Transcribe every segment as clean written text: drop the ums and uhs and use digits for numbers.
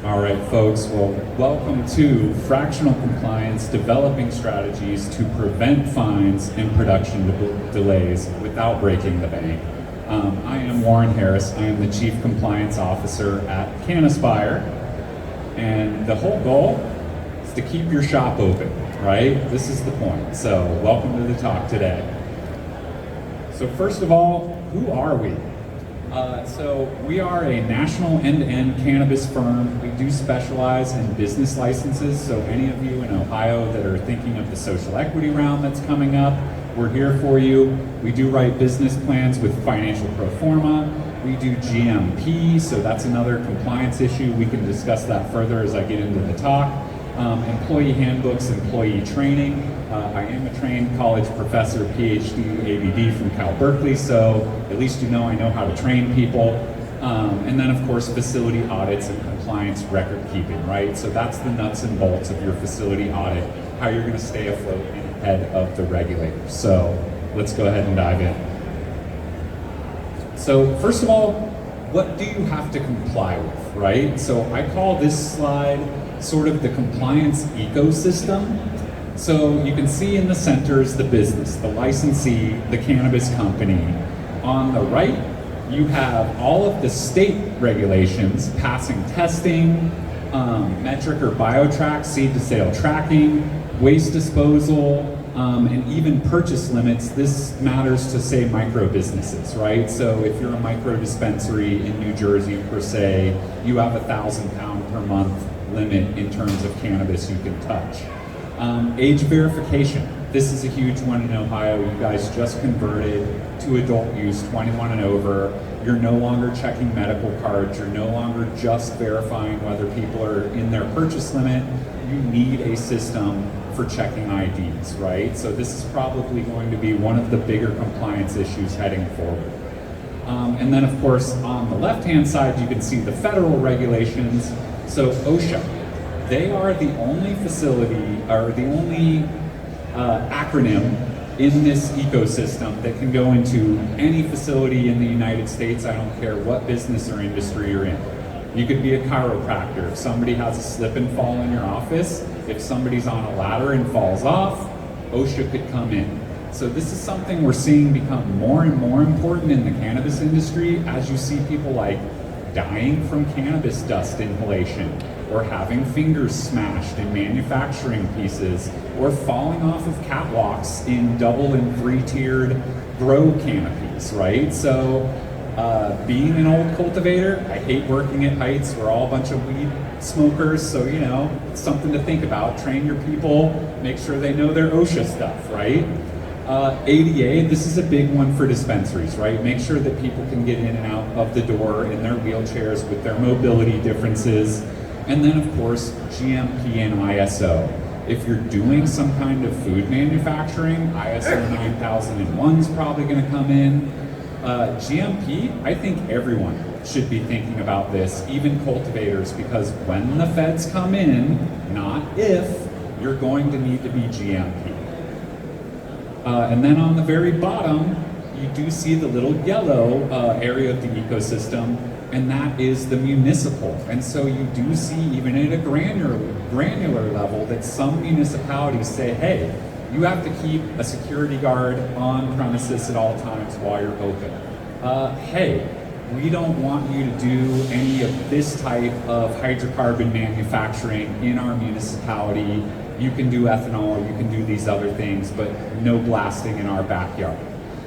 All right, folks, well, welcome to Fractional Compliance, developing strategies to prevent fines and production delays without breaking the bank. I am Warren Harris. I am the Chief Compliance Officer at CanAspire, and the whole goal is to keep your shop open, right? This is the point. So welcome to the talk today. So first of all, who are we? So we are a national end-to-end cannabis firm. We do specialize in business licenses, so any of you in Ohio that are thinking of the social equity round that's coming up, we're here for you. We do write business plans with financial pro forma. We do GMP, so that's another compliance issue. We can discuss that further as I get into the talk. Employee handbooks, employee training. I am a trained college professor, PhD, ABD from Cal Berkeley, so at least you know I know how to train people. And then of course facility audits and compliance record keeping, right? So that's the nuts and bolts of your facility audit, how you're gonna stay afloat and ahead of the regulators. So let's go ahead and dive in. So first of all, what do you have to comply with, right? So I call this slide sort of the compliance ecosystem. So you can see in the center is the business, the licensee, the cannabis company. On the right, you have all of the state regulations, passing testing, metric or biotrack, seed to sale tracking, waste disposal, and even purchase limits. This matters to, say, micro businesses, right? So if you're a micro dispensary in New Jersey per se, you have a £1,000 per month limit in terms of cannabis you can touch. Age verification. This is a huge one in Ohio. You guys just converted to adult use, 21 and over. You're no longer checking medical cards. You're no longer just verifying whether people are in their purchase limit. You need a system for checking IDs, right? So this is probably going to be one of the bigger compliance issues heading forward. And then of course, on the left-hand side, you can see the federal regulations. So OSHA. They are the only facility, or the only acronym in this ecosystem that can go into any facility in the United States. I don't care what business or industry you're in. You could be a chiropractor. If somebody has a slip and fall in your office, if somebody's on a ladder and falls off, OSHA could come in. So this is something we're seeing become more and more important in the cannabis industry as you see people like dying from cannabis dust inhalation, or having fingers smashed in manufacturing pieces, or falling off of catwalks in double and three-tiered grow canopies, right? So being an old cultivator, I hate working at heights. We're all a bunch of weed smokers, so you know, it's something to think about. Train your people, make sure they know their OSHA stuff, right? ADA, this is a big one for dispensaries, right? Make sure that people can get in and out of the door in their wheelchairs with their mobility differences. And then of course, GMP and ISO. If you're doing some kind of food manufacturing, ISO 9001 is probably gonna come in. GMP, I think everyone should be thinking about this, even cultivators, because when the feds come in, not if, you're going to need to be GMP. And then on the very bottom, you do see the little yellow area of the ecosystem, and that is the municipal. And so you do see, even at a granular level, that some municipalities say, hey, you have to keep a security guard on premises at all times while you're open. Hey, we don't want you to do any of this type of hydrocarbon manufacturing in our municipality. You can do ethanol, you can do these other things, but no blasting in our backyard.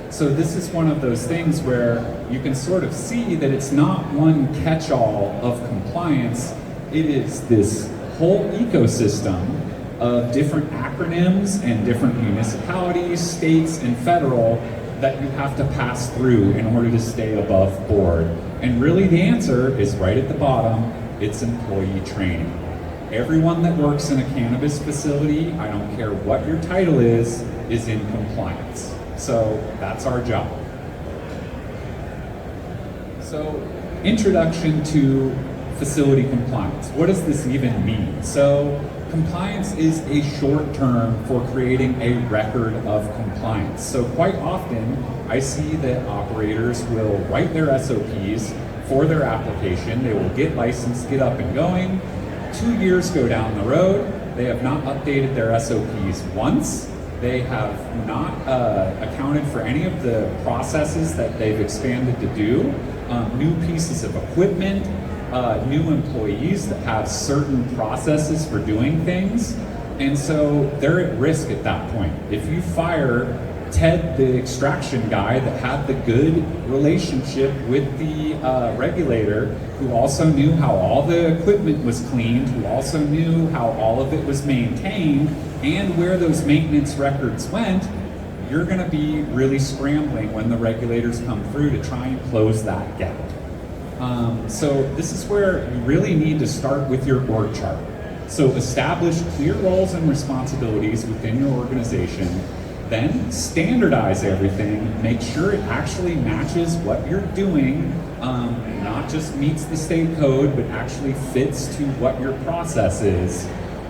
So this is one of those things where you can sort of see that it's not one catch-all of compliance. It is this whole ecosystem of different acronyms and different municipalities, states, and federal that you have to pass through in order to stay above board. And really the answer is right at the bottom, it's employee training. Everyone that works in a cannabis facility, I don't care what your title is in compliance. So that's our job. So, introduction to facility compliance. What does this even mean? So compliance is a short term for creating a record of compliance. So quite often I see that operators will write their SOPs for their application. They will get licensed, get up and going. 2 years go down the road. They have not updated their SOPs once. They have not accounted for any of the processes that they've expanded to do. New pieces of equipment, new employees that have certain processes for doing things. And so they're at risk at that point. If you fire Ted, the extraction guy that had the good relationship with the regulator, who also knew how all the equipment was cleaned, who also knew how all of it was maintained, and where those maintenance records went, you're going to be really scrambling when the regulators come through to try and close that gap. So this is where you really need to start with your org chart. So establish clear roles and responsibilities within your organization. Then standardize everything, make sure it actually matches what you're doing, not just meets the state code, but actually fits to what your process is.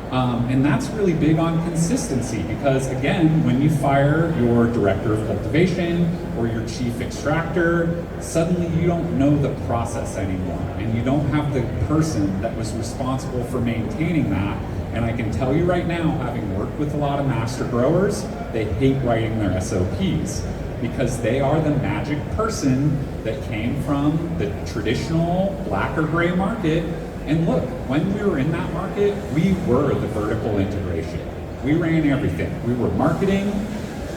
And that's really big on consistency because, again, when you fire your director of cultivation or your chief extractor, suddenly you don't know the process anymore, and you don't have the person that was responsible for maintaining that. And I can tell you right now, having worked with a lot of master growers, they hate writing their SOPs because they are the magic person that came from the traditional black or gray market. And look, when we were in that market, we were the vertical integration. We ran everything. We were marketing,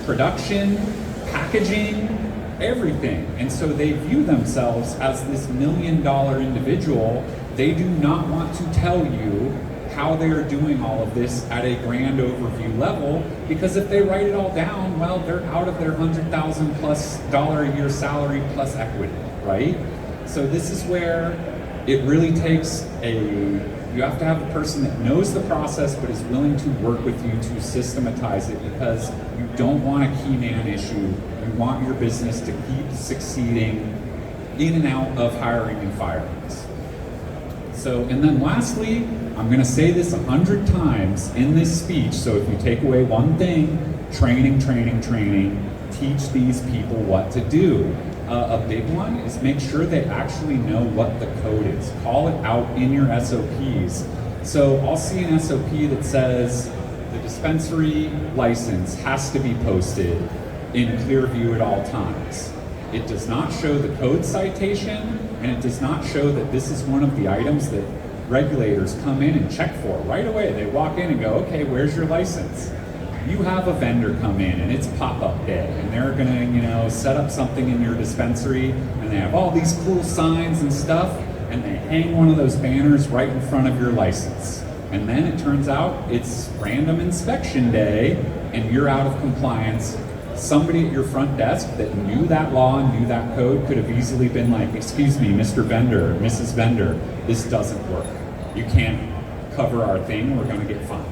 production, packaging, everything. And so they view themselves as this $1 million individual. They do not want to tell you how they are doing all of this at a grand overview level, because if they write it all down, well, they're out of their $100,000 plus a year salary plus equity, right? So this is where it really takes you have to have a person that knows the process but is willing to work with you to systematize it, because you don't want a key man issue. You want your business to keep succeeding in and out of hiring and firings. So, and then lastly, I'm going to say this 100 times in this speech, so if you take away one thing, training, training, training, teach these people what to do. A big one is make sure they actually know what the code is. Call it out in your SOPs. So I'll see an SOP that says the dispensary license has to be posted in clear view at all times. It does not show the code citation, and it does not show that this is one of the items that regulators come in and check for right away. They walk in and go, okay, where's your license? You have a vendor come in and it's pop-up day, and they're gonna, set up something in your dispensary, and they have all these cool signs and stuff, and they hang one of those banners right in front of your license. And then it turns out it's random inspection day and you're out of compliance. Somebody at your front desk that knew that law and knew that code could have easily been like, excuse me, Mr. Vendor, Mrs. Vendor, this doesn't work. You can't cover our thing, we're gonna get fined.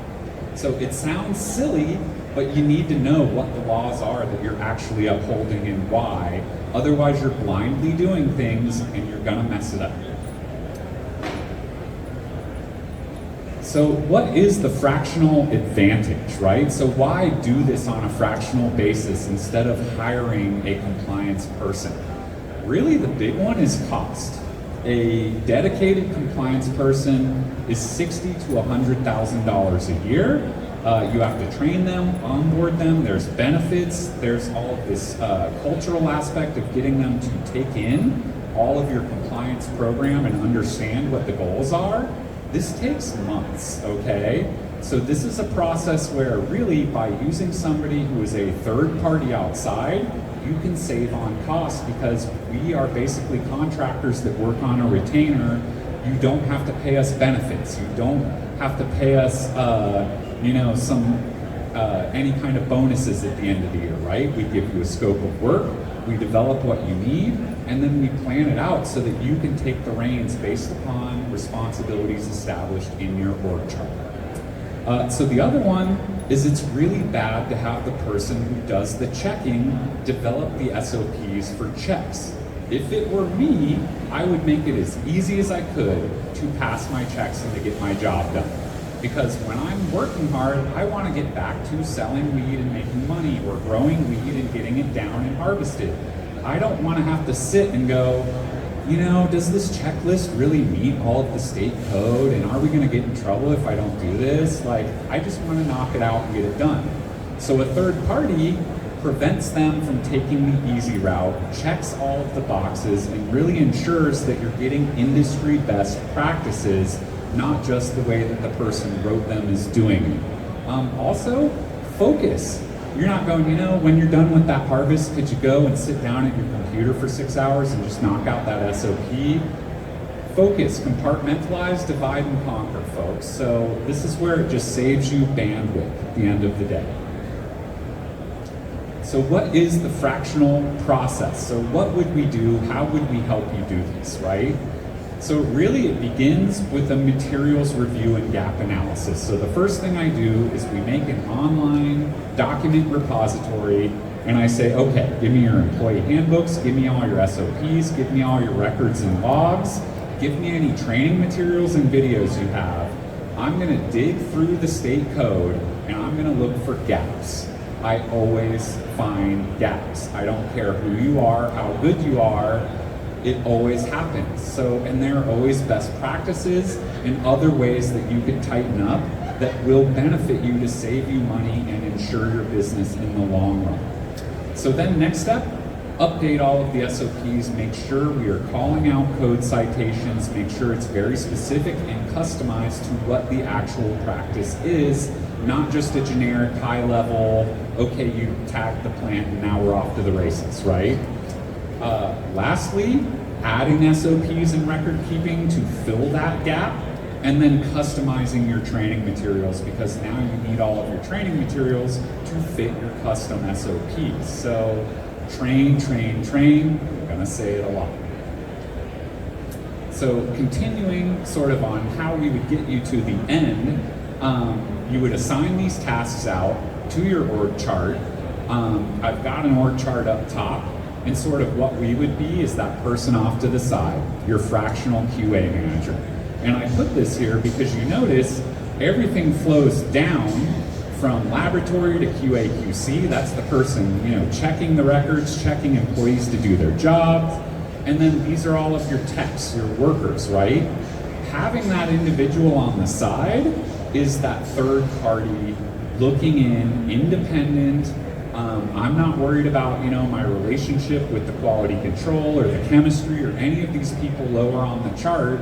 So it sounds silly, but you need to know what the laws are that you're actually upholding and why. Otherwise, you're blindly doing things and you're gonna mess it up. So what is the fractional advantage, right? So why do this on a fractional basis instead of hiring a compliance person? Really, the big one is cost. A dedicated compliance person is $60,000 to $100,000 a year. You have to train them, onboard them, there's benefits, there's all of this cultural aspect of getting them to take in all of your compliance program and understand what the goals are. This takes months, okay? So this is a process where really by using somebody who is a third party outside, you can save on costs, because we are basically contractors that work on a retainer. You don't have to pay us benefits. You don't have to pay us, any kind of bonuses at the end of the year, right? We give you a scope of work, we develop what you need, and then we plan it out so that you can take the reins based upon responsibilities established in your org chart. So the other one is it's really bad to have the person who does the checking develop the SOPs for checks. If it were me, I would make it as easy as I could to pass my checks and to get my job done. Because when I'm working hard, I want to get back to selling weed and making money, or growing weed and getting it down and harvested. I don't want to have to sit and go, does this checklist really meet all of the state code, and are we going to get in trouble if I don't do this? I just want to knock it out and get it done. So a third party prevents them from taking the easy route, checks all of the boxes, and really ensures that you're getting industry best practices, not just the way that the person wrote them is doing it. Also, focus. You're not going, when you're done with that harvest, could you go and sit down at your computer for 6 hours and just knock out that SOP? Focus, compartmentalize, divide and conquer, folks. So this is where it just saves you bandwidth at the end of the day. So what is the fractional process? So what would we do? How would we help you do this, right? So really it begins with a materials review and gap analysis. So the first thing I do is we make an online document repository, and I say, okay, give me your employee handbooks, give me all your SOPs, give me all your records and logs, give me any training materials and videos you have. I'm gonna dig through the state code and I'm gonna look for gaps. I always find gaps. I don't care who you are, how good you are, it always happens. So, and there are always best practices and other ways that you can tighten up that will benefit you to save you money and ensure your business in the long run. So then next step, update all of the SOPs, make sure we are calling out code citations, make sure it's very specific and customized to what the actual practice is, not just a generic high level, okay, you tagged the plant and now we're off to the races, right? Lastly, adding SOPs and record keeping to fill that gap, and then customizing your training materials, because now you need all of your training materials to fit your custom SOPs. So train, train, train, I'm gonna say it a lot. So continuing sort of on how we would get you to the end, you would assign these tasks out to your org chart. I've got an org chart up top, and sort of what we would be is that person off to the side, your fractional QA manager. And I put this here because you notice everything flows down from laboratory to QA QC. That's the person, checking the records, checking employees to do their jobs. And then these are all of your techs, your workers, right? Having that individual on the side is that third party looking in, independent. I'm not worried about, my relationship with the quality control or the chemistry or any of these people lower on the chart.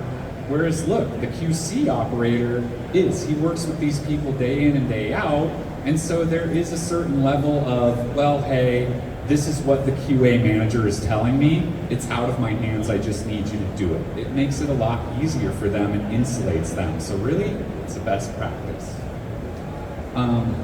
Whereas look, the QC operator he works with these people day in and day out. And so there is a certain level of, well, hey, this is what the QA manager is telling me. It's out of my hands. I just need you to do it. It makes it a lot easier for them and insulates them. So really, it's a best practice.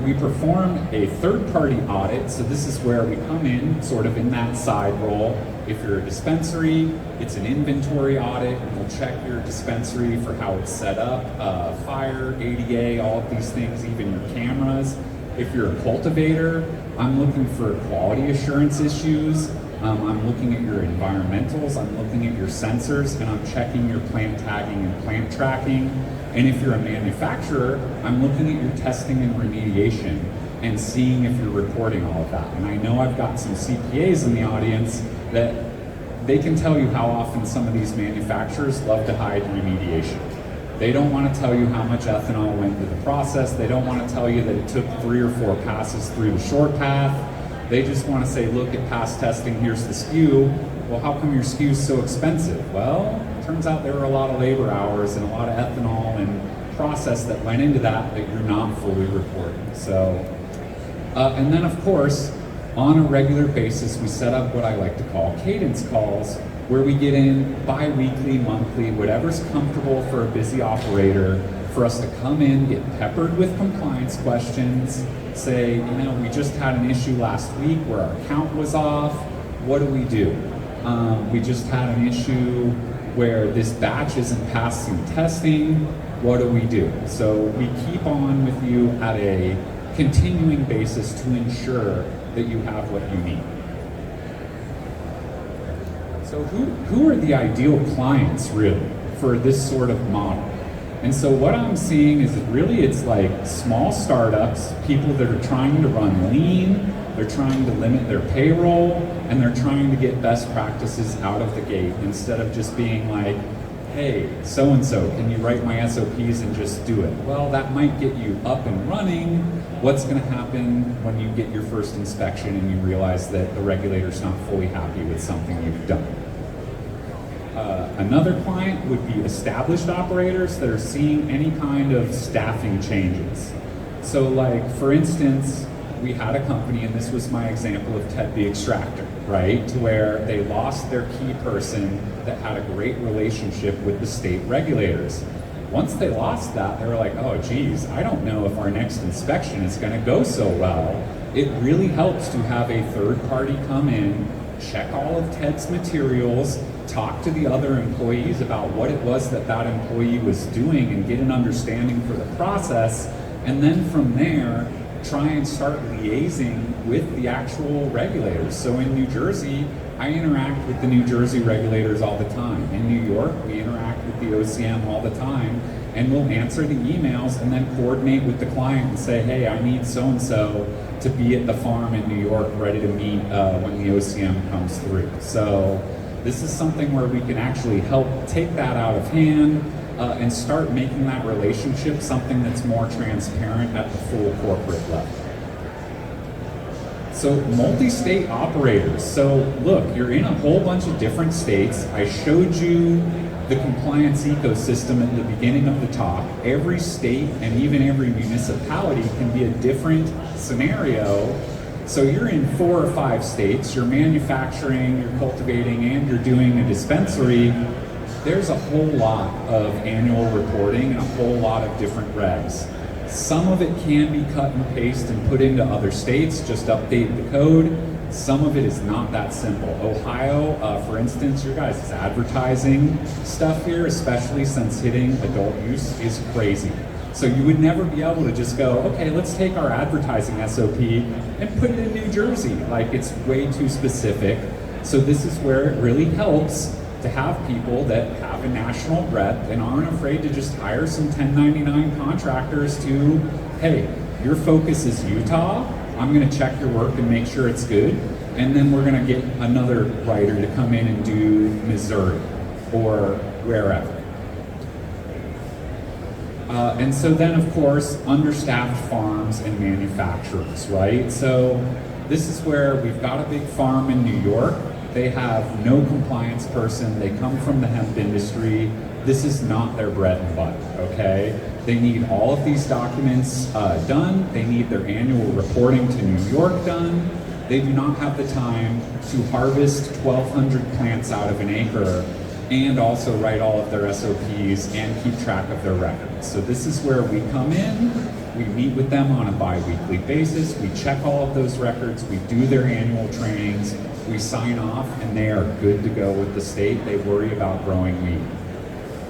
We perform a third-party audit, so this is where we come in sort of in that side role. If you're a dispensary, it's an inventory audit, and we'll check your dispensary for how it's set up, fire, ADA, all of these things, even your cameras. If you're a cultivator, I'm looking for quality assurance issues. I'm looking at your environmentals, I'm looking at your sensors, and I'm checking your plant tagging and plant tracking. And if you're a manufacturer, I'm looking at your testing and remediation and seeing if you're reporting all of that. And I know I've got some CPAs in the audience that they can tell you how often some of these manufacturers love to hide remediation. They don't want to tell you how much ethanol went into the process. They don't want to tell you that it took 3 or 4 passes through the short path. They just want to say, look, it passed testing, here's the SKU. Well, how come your SKU is so expensive? Well, it turns out there were a lot of labor hours and a lot of ethanol and process that went into that you're not fully reporting. So, and then of course, on a regular basis, we set up what I like to call cadence calls, where we get in bi-weekly, monthly, whatever's comfortable for a busy operator, for us to come in, get peppered with compliance questions, say, we just had an issue last week where our count was off, what do we do? We just had an issue where this batch isn't passing testing, what do we do? So we keep on with you at a continuing basis to ensure that you have what you need. So who are the ideal clients really for this sort of model? And so what I'm seeing is really it's like small startups, people that are trying to run lean, they're trying to limit their payroll, and they're trying to get best practices out of the gate instead of just being like, hey, so-and-so, can you write my SOPs and just do it? Well, that might get you up and running. What's gonna happen when you get your first inspection and you realize that the regulator's not fully happy with something you've done? Another client would be established operators that are seeing any kind of staffing changes. So like, for instance, we had a company, and this was my example of Ted the Extractor, right? To where they lost their key person that had a great relationship with the state regulators. Once they lost that, they were like, oh geez, I don't know if our next inspection is gonna go so well. It really helps to have a third party come in, check all of Ted's materials, talk to the other employees about what it was that that employee was doing and get an understanding for the process, and then from there, try and start liaising with the actual regulators. So in New Jersey, I interact with the New Jersey regulators all the time. In New York, we interact with the OCM all the time, and we'll answer the emails and then coordinate with the client and say, hey, I need so-and-so to be at the farm in New York ready to meet when the OCM comes through. So this is something where we can actually help take that out of hand and start making that relationship something that's more transparent at the full corporate level. So multi-state operators. So look, you're in a whole bunch of different states. I showed you the compliance ecosystem at the beginning of the talk. Every state and even every municipality can be a different scenario. So you're in 4 or 5 states, you're manufacturing, you're cultivating, and you're doing a dispensary. There's a whole lot of annual reporting and a whole lot of different regs. Some of it can be cut and paste and put into other states, just update the code. Some of it is not that simple. Ohio, for instance, your guys' advertising stuff here, especially since hitting adult use, is crazy. So you would never be able to just go, okay, let's take our advertising SOP and put it in New Jersey. Like, it's way too specific. So this is where it really helps to have people that have a national breadth and aren't afraid to just hire some 1099 contractors to, hey, your focus is Utah, I'm gonna check your work and make sure it's good, and then we're gonna get another writer to come in and do Missouri or wherever. And so then, of course, understaffed farms and manufacturers, right? So this is where we've got a big farm in New York. They have no compliance person. They come from the hemp industry. This is not their bread and butter, okay? They need all of these documents done. They need their annual reporting to New York done. They do not have the time to harvest 1,200 plants out of an acre and also write all of their SOPs and keep track of their records. So this is where we come in, we meet with them on a bi-weekly basis, we check all of those records, we do their annual trainings, we sign off, and they are good to go with the state. They worry about growing weed.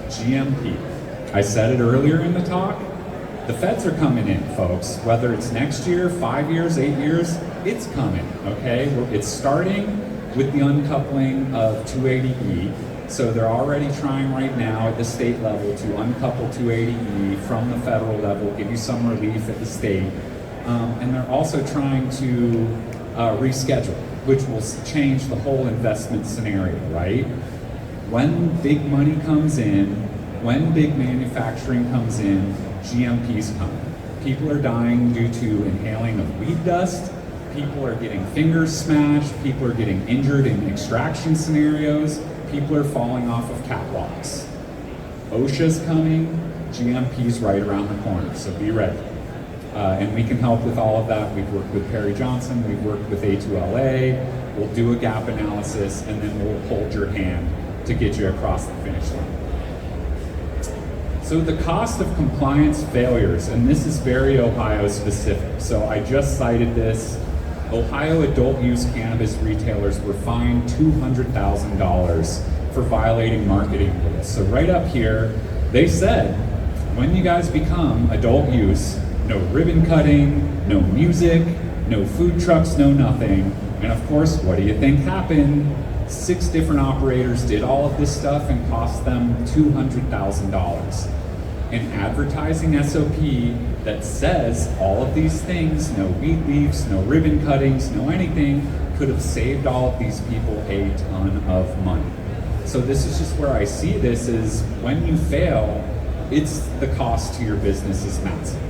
GMP. I said it earlier in the talk, the feds are coming in, folks. Whether it's next year, 5 years, 8 years, it's coming, okay? It's starting with the uncoupling of 280E. So they're already trying right now at the state level to uncouple 280E from the federal level, give you some relief at the state. And they're also trying to reschedule, which will change the whole investment scenario, right? When big money comes in, when big manufacturing comes in, GMPs come. People are dying due to inhaling of weed dust. People are getting fingers smashed. People are getting injured in extraction scenarios. People are falling off of catwalks. OSHA's coming, GMP's right around the corner, so be ready. And we can help with all of that. We've worked with Perry Johnson, we've worked with A2LA, we'll do a gap analysis, and then we'll hold your hand to get you across the finish line. So the cost of compliance failures, and this is very Ohio specific. So I just cited this. Ohio adult use cannabis retailers were fined $200,000 for violating marketing rules. So right up here, they said, when you guys become adult use, no ribbon cutting, no music, no food trucks, no nothing. And of course, what do you think happened? 6 different operators did all of this stuff and cost them $200,000. An advertising SOP that says all of these things, no weed leaves, no ribbon cuttings, no anything, could have saved all of these people a ton of money. So this is just where I see this is when you fail, it's the cost to your business is massive.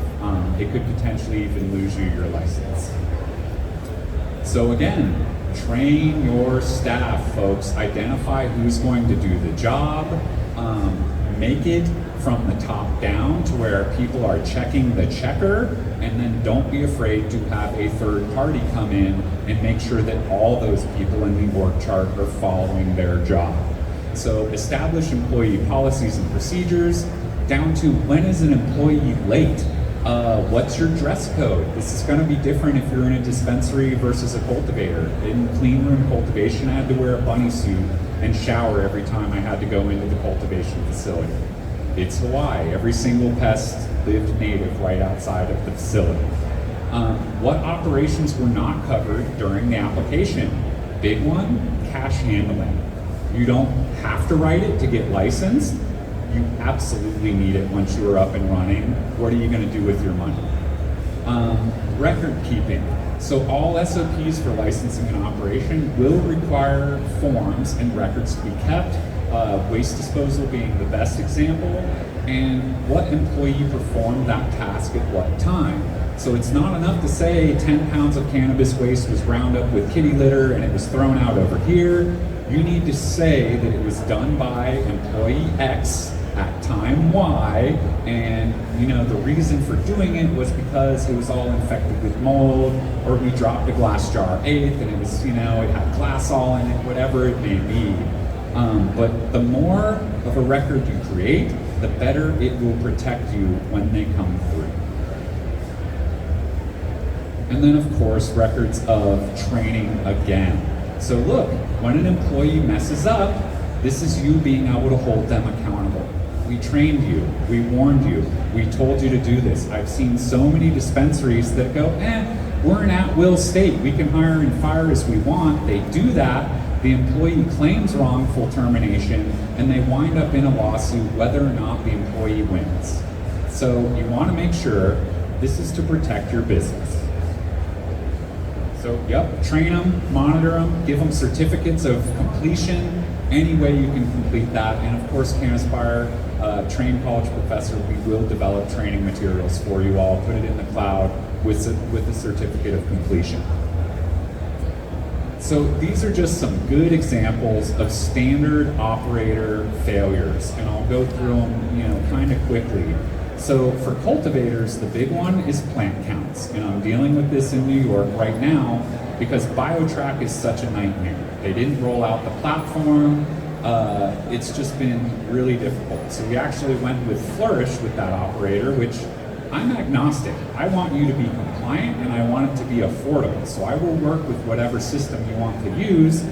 It could potentially even lose you your license. So again, train your staff, folks. Identify who's going to do the job. Make it from the top down to where people are checking the checker, and then don't be afraid to have a third party come in and make sure that all those people in the org chart are following their job. So establish employee policies and procedures down to when is an employee late? What's your dress code? This is going to be different if you're in a dispensary versus a cultivator. In clean room cultivation, I had to wear a bunny suit and shower every time I had to go into the cultivation facility. It's Hawaii. Every single pest lived native right outside of the facility. What operations were not covered during the application? Big one, cash handling. You don't have to write it to get licensed. You absolutely need it once you are up and running. What are you going to do with your money? Record keeping. So all SOPs for licensing an operation will require forms and records to be kept. Waste disposal being the best example, and what employee performed that task at what time. So it's not enough to say 10 pounds of cannabis waste was ground up with kitty litter and it was thrown out over here. You need to say that it was done by employee X at time Y, and the reason for doing it was because it was all infected with mold, or we dropped a glass jar eighth and it was, it had glass all in it, whatever it may be. But the more of a record you create, the better it will protect you when they come through. And then of course, records of training again. So look, when an employee messes up, this is you being able to hold them accountable. We trained you, we warned you, we told you to do this. I've seen so many dispensaries that go, we're an at-will state, we can hire and fire as we want. They do that, the employee claims wrongful termination, and they wind up in a lawsuit whether or not the employee wins. So you want to make sure this is to protect your business. So train them, monitor them, give them certificates of completion, any way you can complete that. And of course, CanAspire, trained college professor, we will develop training materials for you all, put it in the cloud with a certificate of completion. So these are just some good examples of standard operator failures, and I'll go through them, kind of quickly. So for cultivators, the big one is plant counts, and I'm dealing with this in New York right now because BioTrack is such a nightmare. They didn't roll out the platform. It's just been really difficult. So we actually went with Flourish with that operator, which I'm agnostic. I want you to be compliant and I want it to be affordable. So I will work with whatever system you want to use,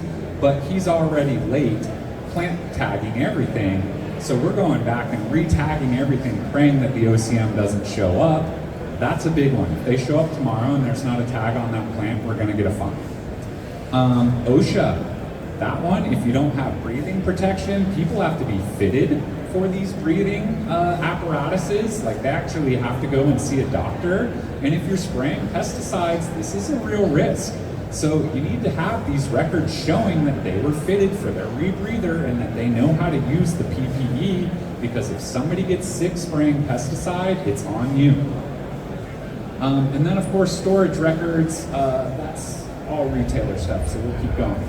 but he's already late plant tagging everything. So we're going back and re-tagging everything, praying that the OCM doesn't show up. That's a big one. If they show up tomorrow and there's not a tag on that plant, we're gonna get a fine. OSHA, that one, if you don't have breathing protection, people have to be fitted for these breathing apparatuses. Like, they actually have to go and see a doctor. And if you're spraying pesticides, this is a real risk. So you need to have these records showing that they were fitted for their rebreather and that they know how to use the PPE, because if somebody gets sick spraying pesticide, it's on you. And then of course, storage records, that's all retailer stuff, so we'll keep going.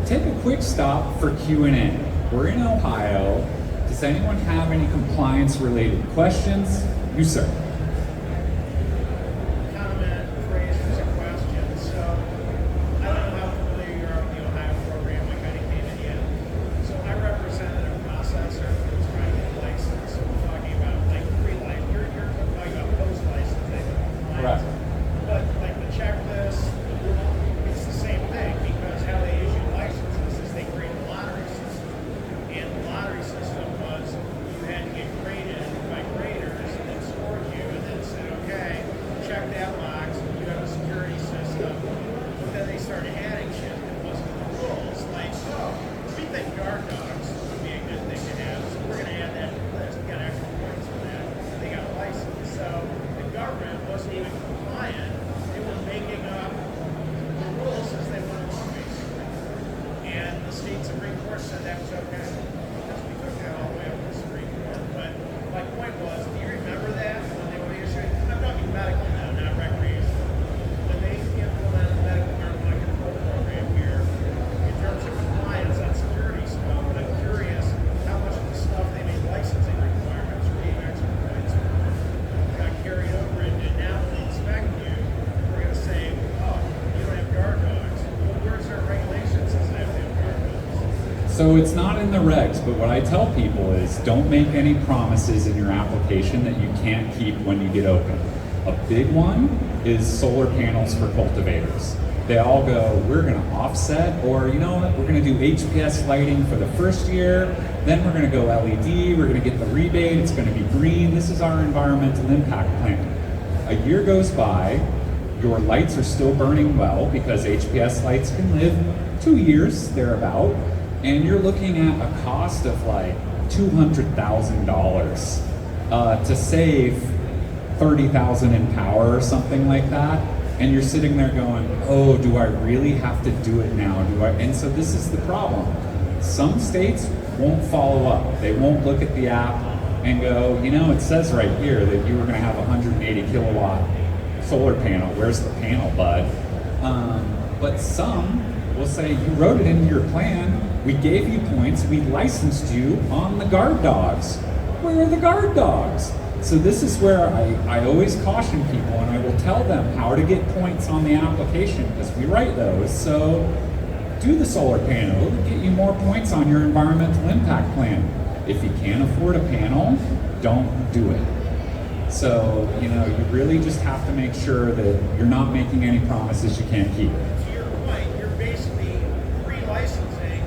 Take a quick stop for Q&A. We're in Ohio. Does anyone have any compliance related questions? You, sir. Storage you in the regs, but what I tell people is don't make any promises in your application that you can't keep when you get open. A big one is solar panels for cultivators. They all go, we're gonna offset, or you know what, we're gonna do HPS lighting for the first year, then we're gonna go LED, we're gonna get the rebate, it's gonna be green, this is our environmental impact plan. A year goes by, your lights are still burning well because HPS lights can live 2 years, thereabout, and you're looking at a cost of like $200,000 to save 30,000 in power or something like that. And you're sitting there going, oh, do I really have to do it now? And so this is the problem. Some states won't follow up. They won't look at the app and go, you know, it says right here that you were gonna have 180 kilowatt solar panel. Where's the panel, bud? But some will say, you wrote it into your plan, we gave you points, we licensed you on the guard dogs. Where are the guard dogs? So this is where I always caution people, and I will tell them how to get points on the application because we write those. So do the solar panel, it'll get you more points on your environmental impact plan. If you can't afford a panel, don't do it. So, you know, you really just have to make sure that you're not making any promises you can't keep. To your point, you're basically pre-licensing,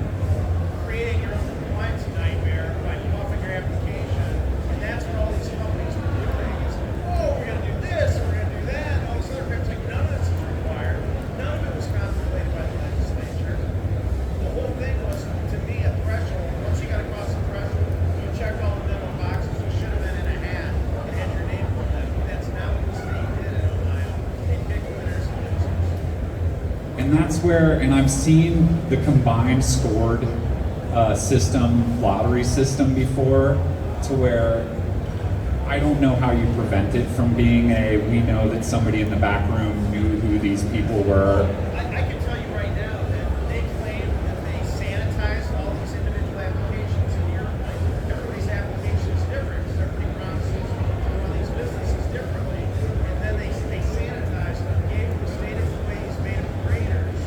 creating your own compliance nightmare by buffing your application, and that's what all these companies are doing is, oh, we're going to do this, we're going to do that, and all this other crap. It's like, none of this is required. None of it was contemplated by the legislature. The whole thing was, to me, a threshold. Once you got across the threshold, you check all the middle boxes. You should have been in a hat and had your name on them. That's not what the state did in Ohio. They picked winners and losers. And that's where, and I've seen the combined scored system, lottery system before, to where I don't know how you prevent it from being we know that somebody in the back room knew who these people were. I can tell you right now that they claim that they sanitized all these individual applications, and your point, everybody's application is different because everybody promises to run these businesses differently, and then they sanitized them, gave them state employees, made them graders,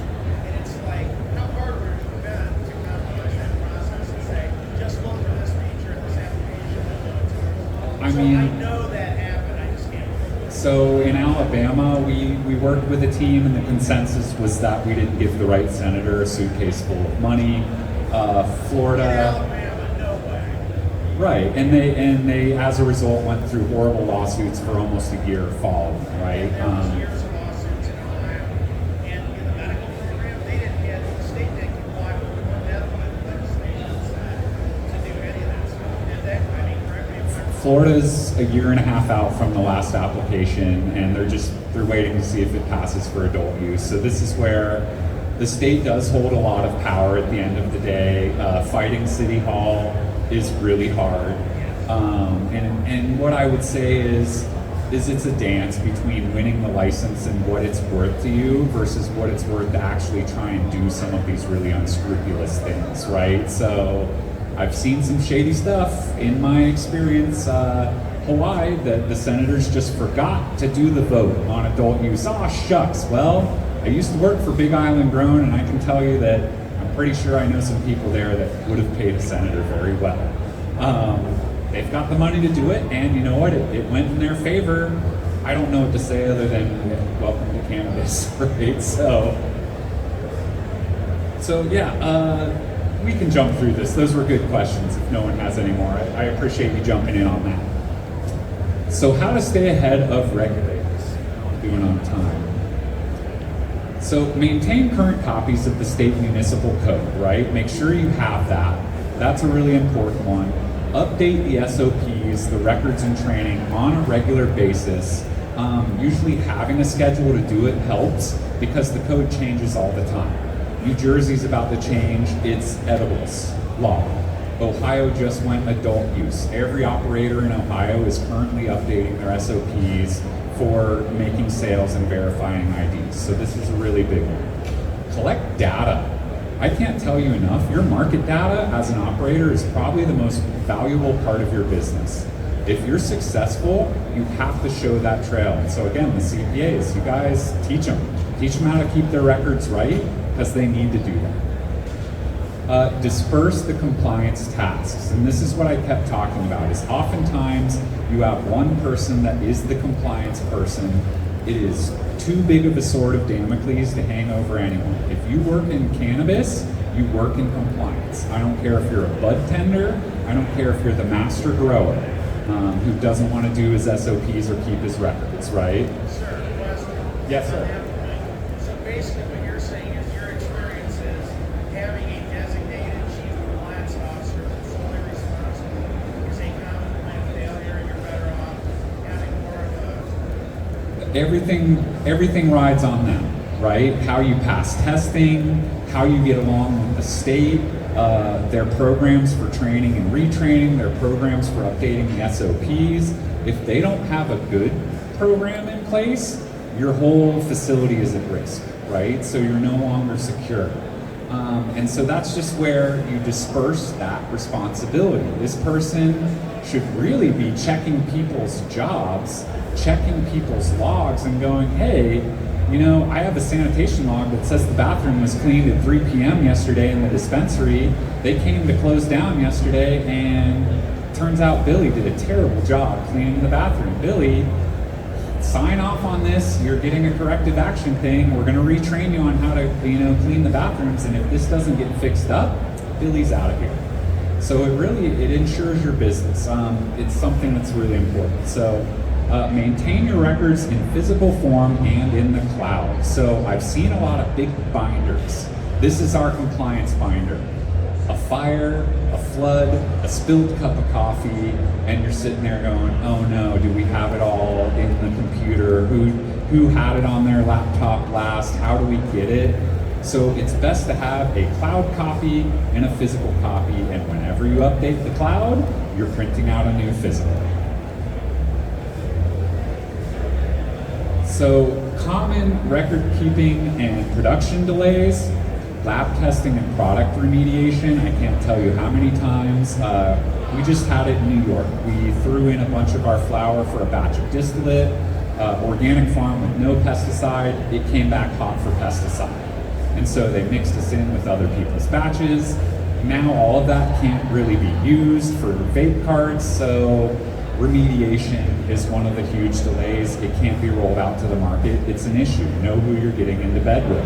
and it's like, how hard would it have been to compromise that process and say, just look for this feature in this application and do it to us? I mean, I know that happened, I just can't believe it. so in Alabama, we worked with a team, and the consensus was that we didn't give the right senator a suitcase full of money. Florida, Alabama, no way. right? And they, as a result, went through horrible lawsuits for almost a year following, right? There was years of lawsuits in Ohio, and in the medical program, they didn't get, the state didn't comply with the medical legislation said to do any of that stuff. And that, I mean, correct me if I'm wrong. Florida's a year and a half out from the last application, and they're waiting to see if it passes for adult use. So this is where the state does hold a lot of power at the end of the day. Fighting City Hall is really hard. And what I would say is it's a dance between winning the license and what it's worth to you versus what it's worth to actually try and do some of these really unscrupulous things, right? So I've seen some shady stuff in my experience. Hawaii, the senators just forgot to do the vote on adult use. Oh, shucks. Well, I used to work for Big Island Grown, and I can tell you that I'm pretty sure I know some people there that would have paid a senator very well. They've got the money to do it, and you know what? It went in their favor. I don't know what to say other than welcome to cannabis, right? So yeah, we can jump through this. Those were good questions if no one has any more. I appreciate you jumping in on that. So how to stay ahead of regulators, doing on time. So maintain current copies of the state municipal code, right? Make sure you have that. That's a really important one. Update the SOPs, the records and training on a regular basis. Usually having a schedule to do it helps because the code changes all the time. New Jersey's about to change its edibles law. Ohio just went adult use. Every operator in Ohio is currently updating their SOPs for making sales and verifying IDs. So this is a really big one. Collect data. I can't tell you enough, your market data as an operator is probably the most valuable part of your business. If you're successful, you have to show that trail. And so again, the CPAs, you guys teach them how to keep their records right because they need to do that. Disperse the compliance tasks. And this is what I kept talking about, is oftentimes you have one person that is the compliance person. It is too big of a sword of Damocles to hang over anyone. If you work in cannabis, you work in compliance. I don't care if you're a bud tender, I don't care if you're the master grower who doesn't want to do his SOPs or keep his records, right? Sir, question. Yes, sir. On that point. So basically what you're saying is your experience is having a designated chief compliance officer who's solely responsible is a common plan failure, and you're better off having more of a... Everything rides on them, right? How you pass testing, how you get along with the state, their programs for training and retraining, their programs for updating the SOPs. If they don't have a good program in place, your whole facility is at risk, right? So you're no longer secure. And so that's just where you disperse that responsibility. This person should really be checking people's jobs, checking people's logs and going, hey, you know, I have a sanitation log that says the bathroom was cleaned at 3 p.m. yesterday in the dispensary. They came to close down yesterday, and turns out Billy did a terrible job cleaning the bathroom. Billy, sign off on this. You're getting a corrective action thing. We're going to retrain you on how to, clean the bathrooms. And if this doesn't get fixed up, Billy's out of here. So it ensures your business. It's something that's really important. So maintain your records in physical form and in the cloud. So I've seen a lot of big binders. This is our compliance binder. A fire, a flood, a spilled cup of coffee, and you're sitting there going, oh no, do we have it all in the computer? Who had it on their laptop last? How do we get it? So it's best to have a cloud copy and a physical copy, and whenever you update the cloud, you're printing out a new physical. So common record keeping and production delays, lab testing and product remediation. I can't tell you how many times. We just had it in New York. We threw in a bunch of our flour for a batch of distillate, organic farm with no pesticide. It came back hot for pesticide. And so they mixed us in with other people's batches. Now all of that can't really be used for vape carts, so remediation is one of the huge delays. It can't be rolled out to the market. It's an issue. Know who you're getting into bed with.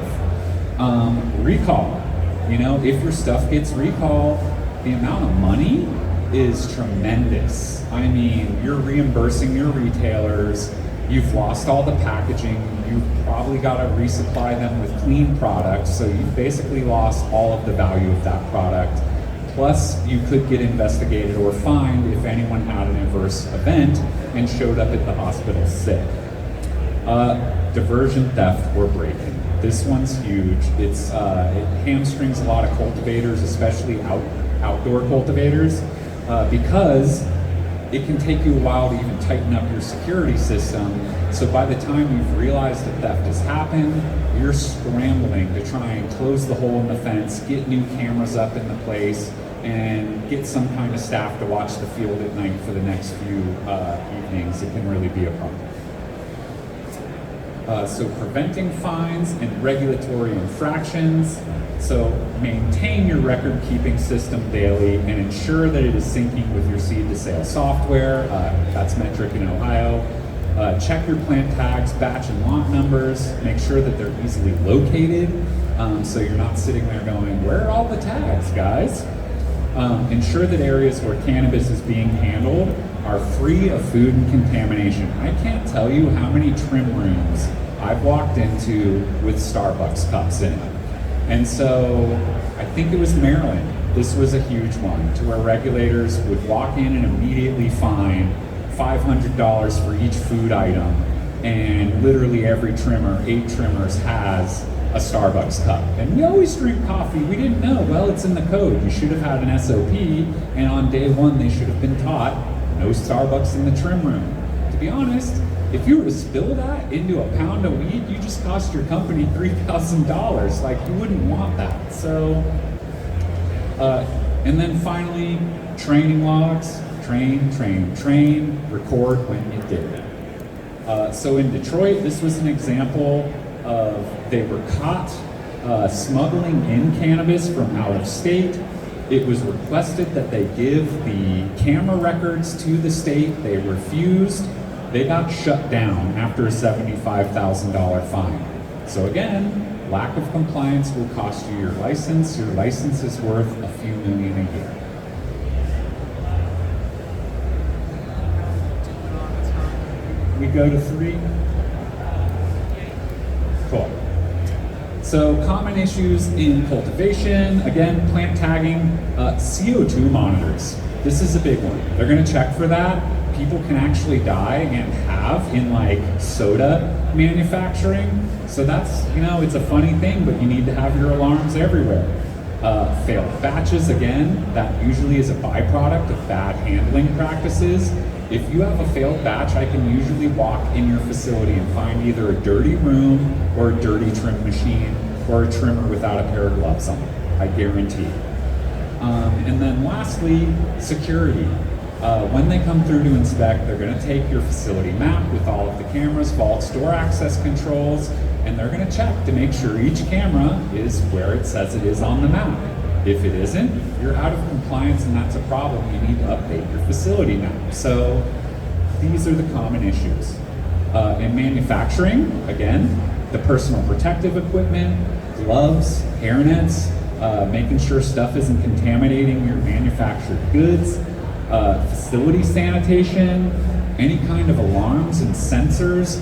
Recall. If your stuff gets recalled, the amount of money is tremendous. I mean, you're reimbursing your retailers. You've lost all the packaging. You've probably got to resupply them with clean products. So you've basically lost all of the value of that product. Plus, you could get investigated or fined if anyone had an adverse event and showed up at the hospital sick. Diversion, theft, or breaking. This one's huge. It hamstrings a lot of cultivators, especially outdoor cultivators, because it can take you a while to even tighten up your security system. So by the time you've realized that theft has happened, you're scrambling to try and close the hole in the fence, get new cameras up in the place, and get some kind of staff to watch the field at night for the next few evenings. It can really be a problem. So preventing fines and regulatory infractions. So maintain your record keeping system daily and ensure that it is syncing with your seed to sale software. That's metric in Ohio. Check your plant tags, batch and lot numbers. Make sure that they're easily located, so you're not sitting there going, where are all the tags, guys? Ensure that areas where cannabis is being handled are free of food and contamination. I can't tell you how many trim rooms I've walked into with Starbucks cups in it. And so I think it was Maryland. This was a huge one, to where regulators would walk in and immediately fine $500 for each food item, and literally every trimmer, 8 trimmers, has a Starbucks cup. And we always drink coffee. We didn't know. Well, it's in the code. You should have had an SOP, and on day one they should have been taught no Starbucks in the trim room. To be honest, if you were to spill that into a pound of weed, you just cost your company $3,000. Like, you wouldn't want that. So, and then finally, training logs. Train, record when you did it. So in Detroit, this was an example of they were caught smuggling in cannabis from out of state. It was requested that they give the camera records to the state. They refused. They got shut down after a $75,000 fine. So again, lack of compliance will cost you your license. Your license is worth a few million a year. We go to 3. Cool. So common issues in cultivation, again, plant tagging, CO2 monitors. This is a big one. They're gonna check for that. People can actually die and have in like soda manufacturing. So that's, it's a funny thing, but you need to have your alarms everywhere. Failed batches, again, that usually is a byproduct of bad handling practices. If you have a failed batch, I can usually walk in your facility and find either a dirty room or a dirty trim machine or a trimmer without a pair of gloves on, I guarantee. And then lastly, security. When they come through to inspect, they're gonna take your facility map with all of the cameras, vault store access controls, and they're gonna check to make sure each camera is where it says it is on the map. If it isn't, you're out of compliance and that's a problem. You need to update your facility map. So these are the common issues. In manufacturing, again, the personal protective equipment, gloves, hairnets, making sure stuff isn't contaminating your manufactured goods, facility sanitation, any kind of alarms and sensors,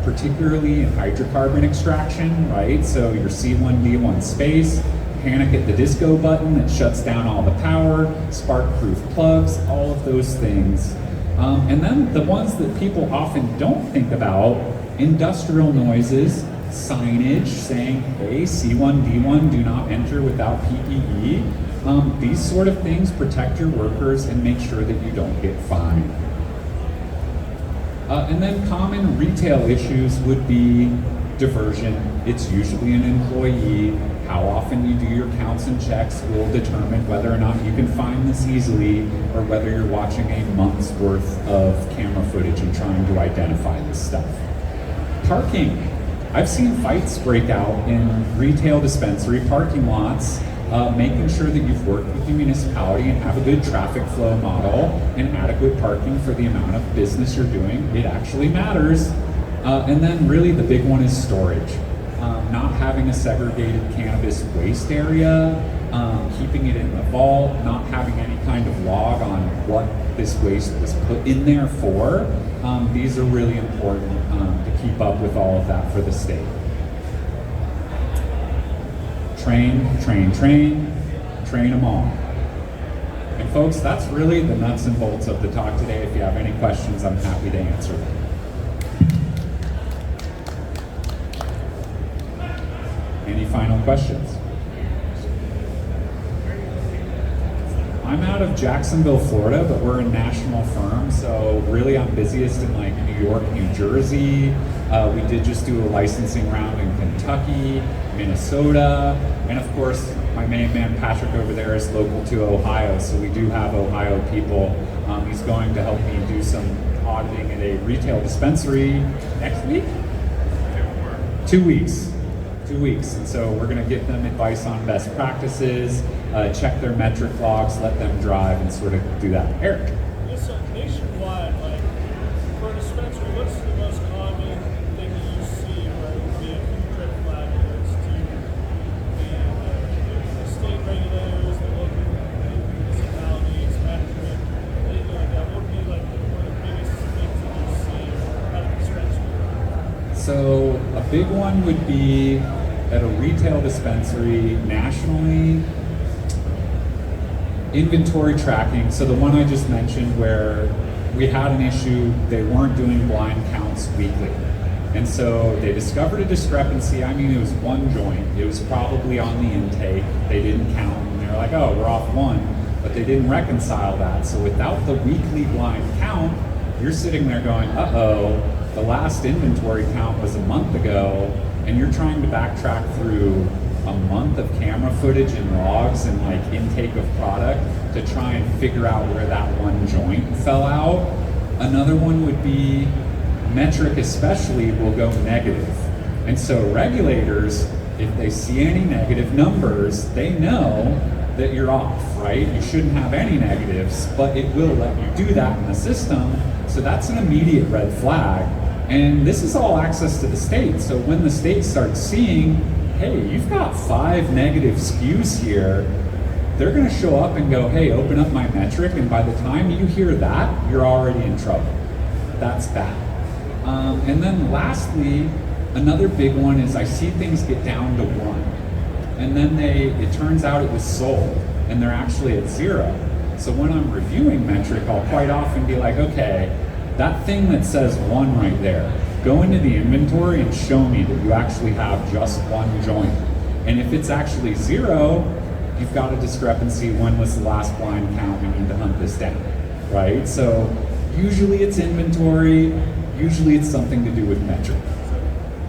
particularly in hydrocarbon extraction, right? So your C1D1 space, panic at the disco button that shuts down all the power, spark-proof plugs, all of those things. And then the ones that people often don't think about, industrial noises, signage saying, hey, C1D1 do not enter without PPE. These sort of things protect your workers and make sure that you don't get fined. And then common retail issues would be diversion. It's usually an employee. How often you do your counts and checks will determine whether or not you can find this easily or whether you're watching a month's worth of camera footage and trying to identify this stuff. Parking. I've seen fights break out in retail dispensary parking lots, making sure that you've worked with the municipality and have a good traffic flow model and adequate parking for the amount of business you're doing. It actually matters. And then really the big one is storage. Not having a segregated cannabis waste area, keeping it in the vault, not having any kind of log on what this waste was put in there for. These are really important to keep up with all of that for the state. Train them all. And folks, that's really the nuts and bolts of the talk today. If you have any questions, I'm happy to answer them. Any final questions? I'm out of Jacksonville, Florida, but we're a national firm, so really I'm busiest in like New York, New Jersey. We did just do a licensing round in Kentucky, Minnesota, and of course my main man Patrick over there is local to Ohio, so we do have Ohio people. He's going to help me do some auditing at a retail dispensary next week? 2 weeks. 2 weeks, and so we're going to give them advice on best practices, check their metric logs, let them drive, and sort of do that. Eric? Yes, nationwide, like for a dispensary, what's the most common thing that you see where it would be a red flag against you? The state regulators, the local municipalities, management, anything like that. What would be like one of the biggest things that you see at a dispensary? So a big one would be at a retail dispensary nationally, inventory tracking. So the one I just mentioned where we had an issue, they weren't doing blind counts weekly. And so they discovered a discrepancy. I mean, it was one joint. It was probably on the intake. They didn't count and they were like, oh, we're off one, but they didn't reconcile that. So without the weekly blind count, you're sitting there going, uh-oh, the last inventory count was a month ago, and you're trying to backtrack through a month of camera footage and logs and like intake of product to try and figure out where that one joint fell out. Another one would be metric especially will go negative. And so regulators, if they see any negative numbers, they know that you're off, right? You shouldn't have any negatives, but it will let you do that in the system. So that's an immediate red flag. And this is all access to the state. So when the state starts seeing, hey, you've got 5 negative SKUs here, they're gonna show up and go, hey, open up my metric. And by the time you hear that, you're already in trouble. That's bad. And then lastly, another big one is I see things get down to 1. And then it turns out it was sold and they're actually at 0. So when I'm reviewing metric, I'll quite often be like, okay, that thing that says 1 right there, go into the inventory and show me that you actually have just 1 joint. And if it's actually 0, you've got a discrepancy. When was the last blind count? We need to hunt this down, right? So usually it's inventory, usually it's something to do with metric.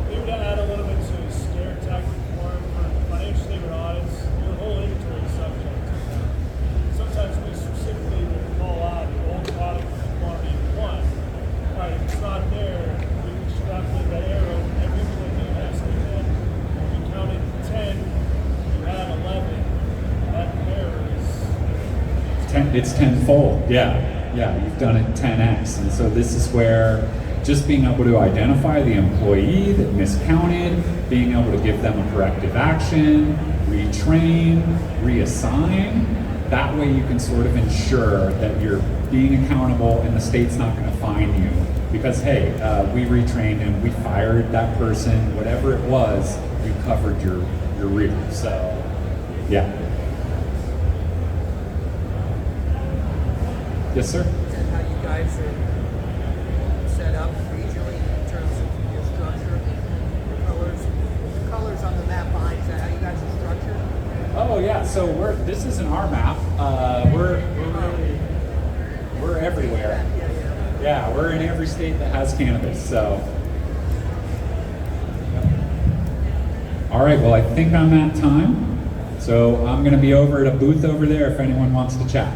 Maybe to add a little bit to scare tactic form for financial statement audits, your whole inventory is subject to that. Sometimes we specifically will call out the old product quantity 1. All right, if it's not there, we extrapolate that arrow every point you have statement. If you counted 10, you had 11. That error is It's tenfold, yeah. You've done it 10x. And so this is where just being able to identify the employee that miscounted, being able to give them a corrective action, retrain, reassign, that way you can sort of ensure that you're being accountable and the state's not going to fine you because, hey, we retrained him, we fired that person, whatever it was, you covered your rear. So, yeah. Yes, sir? Is that how you guys are set up regionally in terms of your structure? The colors on the map behind, is that how you guys are structured? Oh yeah, so this isn't our map. We're everywhere. Yeah, we're in every state that has cannabis, so. All right, well I think I'm at time. So I'm gonna be over at a booth over there if anyone wants to chat.